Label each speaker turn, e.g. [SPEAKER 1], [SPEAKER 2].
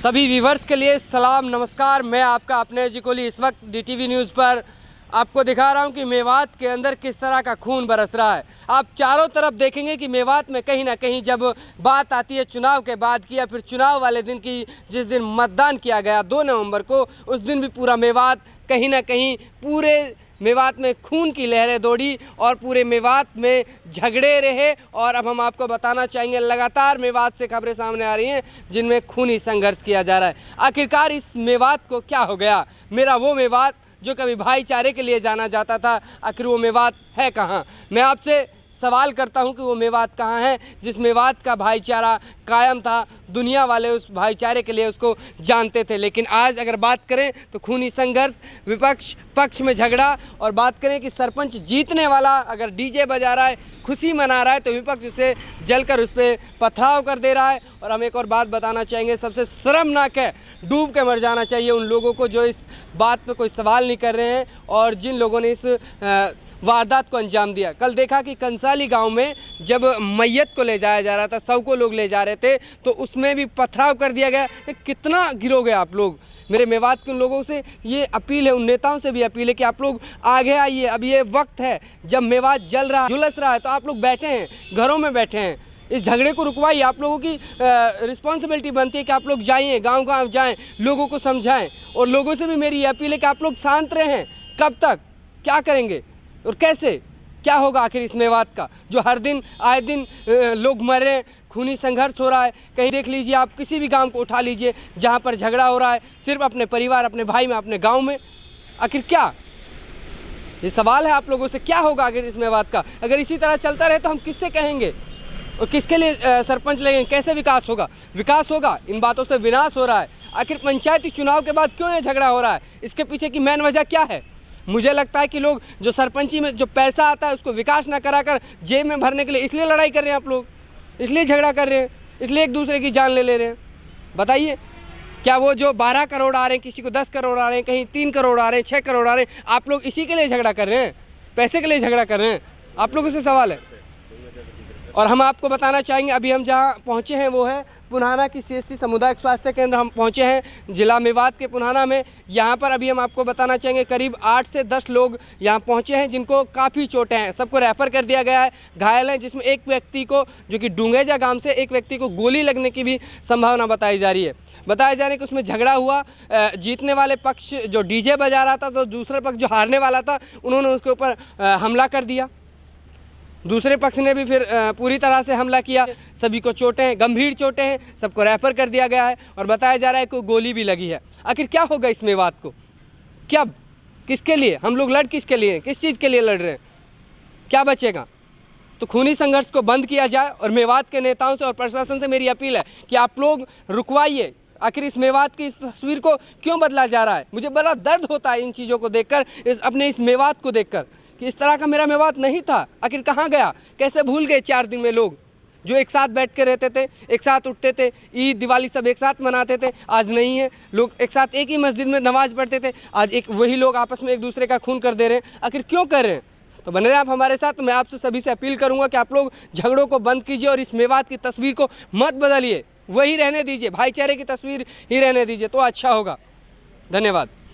[SPEAKER 1] सभी व्यूवर्स के लिए सलाम नमस्कार। मैं आपका अपने जी कोहली इस वक्त DTV न्यूज़ पर आपको दिखा रहा हूं कि मेवात के अंदर किस तरह का खून बरस रहा है। आप चारों तरफ देखेंगे कि मेवात में कहीं ना कहीं जब बात आती है चुनाव के बाद की या फिर चुनाव वाले दिन की, जिस दिन मतदान किया गया 2 नवंबर को, उस दिन भी पूरा मेवात कहीं ना कहीं पूरे मेवात में खून की लहरें दौड़ी और पूरे मेवात में झगड़े रहे। और अब हम आपको बताना चाहेंगे, लगातार मेवात से खबरें सामने आ रही हैं जिनमें खूनी संघर्ष किया जा रहा है। आखिरकार इस मेवात को क्या हो गया? मेरा वो मेवात जो कभी भाईचारे के लिए जाना जाता था, आखिर वो मेवात है कहाँ? मैं आपसे सवाल करता हूं कि वो मेवात कहाँ है जिस मेवात का भाईचारा कायम था, दुनिया वाले उस भाईचारे के लिए उसको जानते थे। लेकिन आज अगर बात करें तो खूनी संघर्ष, विपक्ष पक्ष में झगड़ा, और बात करें कि सरपंच जीतने वाला अगर डीजे बजा रहा है, खुशी मना रहा है, तो विपक्ष उसे जलकर उस पर पथराव कर दे रहा है। और हम एक और बात बताना चाहेंगे, सबसे शर्मनाक है, डूब के मर जाना चाहिए उन लोगों को जो इस बात पे कोई सवाल नहीं कर रहे हैं और जिन लोगों ने इस वारदात को अंजाम दिया। कल देखा कि कंसाली गांव में जब मैयत को ले जाया जा रहा था, शव को लोग ले जा रहे थे, तो उसमें भी पथराव कर दिया गया। कितना गिरोगे आप लोग? मेरे मेवात के उन लोगों से ये अपील है, उन नेताओं से भी अपील है कि आप लोग आगे आइए। अब ये वक्त है जब मेवात जल रहा, झुलस रहा है, तो आप लोग बैठे हैं, घरों में बैठे हैं, इस झगड़े को रुकवाइए। आप लोगों की रिस्पॉन्सिबिलिटी बनती है कि आप लोग जाइए, गांव-गांव जाएं, लोगों को समझाएं। और लोगों से भी मेरी ये अपील है कि आप लोग शांत रहें। कब तक? क्या करेंगे और कैसे? क्या होगा आखिर इस मेवात का जो हर दिन आए दिन लोग मर रहे हैं, खूनी संघर्ष हो रहा है? कहीं देख लीजिए, आप किसी भी गांव को उठा लीजिए जहां पर झगड़ा हो रहा है, सिर्फ अपने परिवार, अपने भाई में, अपने गांव में। आखिर क्या? ये सवाल है आप लोगों से, क्या होगा आखिर इस मेवात का? अगर इसी तरह चलता रहे तो हम किससे कहेंगे और किसके लिए सरपंच लगेंगे? कैसे विकास होगा? विकास होगा, इन बातों से विनाश हो रहा है। आखिर पंचायती चुनाव के बाद क्यों ये झगड़ा हो रहा है? इसके पीछे की मेन वजह क्या है? मुझे लगता है कि लोग जो सरपंची में जो पैसा आता है उसको विकास ना कराकर जेब में भरने के लिए इसलिए लड़ाई कर रहे हैं आप लोग, इसलिए झगड़ा कर रहे हैं, इसलिए एक दूसरे की जान ले रहे हैं। बताइए, क्या वो जो 12 करोड़ आ रहे हैं, किसी को 10 करोड़ आ रहे हैं, कहीं 3 करोड़ आ रहे हैं, 6 करोड़ आ रहे हैं, आप लोग इसी के लिए झगड़ा कर रहे हैं? पैसे के लिए झगड़ा कर रहे हैं? आप लोगों से सवाल है। और हम आपको बताना चाहेंगे, अभी हम जहां पहुंचे हैं वो है पुन्हाना की CSC सामुदायिक स्वास्थ्य केंद्र। हम पहुंचे हैं जिला मेवात के पुन्हाना में। यहाँ पर अभी हम आपको बताना चाहेंगे करीब 8 से 10 लोग यहाँ पहुंचे हैं जिनको काफ़ी चोटें हैं। सबको रेफ़र कर दिया गया है, घायल हैं, जिसमें एक व्यक्ति को, जो कि डूंगेजा गांव से, एक व्यक्ति को गोली लगने की भी संभावना बताई जा रही है। बताया जा रहा है कि उसमें झगड़ा हुआ, जीतने वाले पक्ष जो डीजे बजा रहा था, तो दूसरे पक्ष जो हारने वाला था, उन्होंने उसके ऊपर हमला कर दिया। दूसरे पक्ष ने भी फिर पूरी तरह से हमला किया। सभी को चोटें हैं, गंभीर चोटें हैं, सबको रेफ़र कर दिया गया है और बताया जा रहा है कि गोली भी लगी है। आखिर क्या होगा इस मेवात को? क्या, किसके लिए हम लोग लड़, किसके लिए, किस चीज़ के लिए लड़ रहे हैं? क्या बचेगा? तो खूनी संघर्ष को बंद किया जाए। और मेवात के नेताओं से और प्रशासन से मेरी अपील है कि आप लोग रुकवाइए। आखिर इस मेवात की इस तस्वीर को क्यों बदला जा रहा है? मुझे बड़ा दर्द होता है इन चीज़ों को देखकर, अपने इस मेवात को देखकर, कि इस तरह का मेरा मेवात नहीं था। आखिर कहाँ गया? कैसे भूल गए 4 दिन में लोग जो एक साथ बैठ के रहते थे, एक साथ उठते थे, ईद दिवाली सब एक साथ मनाते थे? आज नहीं है। लोग एक साथ एक ही मस्जिद में नमाज पढ़ते थे, आज एक वही लोग आपस में एक दूसरे का खून कर दे रहे हैं। आखिर क्यों कर रहे हैं? तो बने रहे आप हमारे साथ। तो मैं आपसे सभी से अपील करूँगा कि आप लोग झगड़ों को बंद कीजिए और इस मेवात की तस्वीर को मत बदलिए, वही रहने दीजिए, भाईचारे की तस्वीर ही रहने दीजिए, तो अच्छा होगा। धन्यवाद।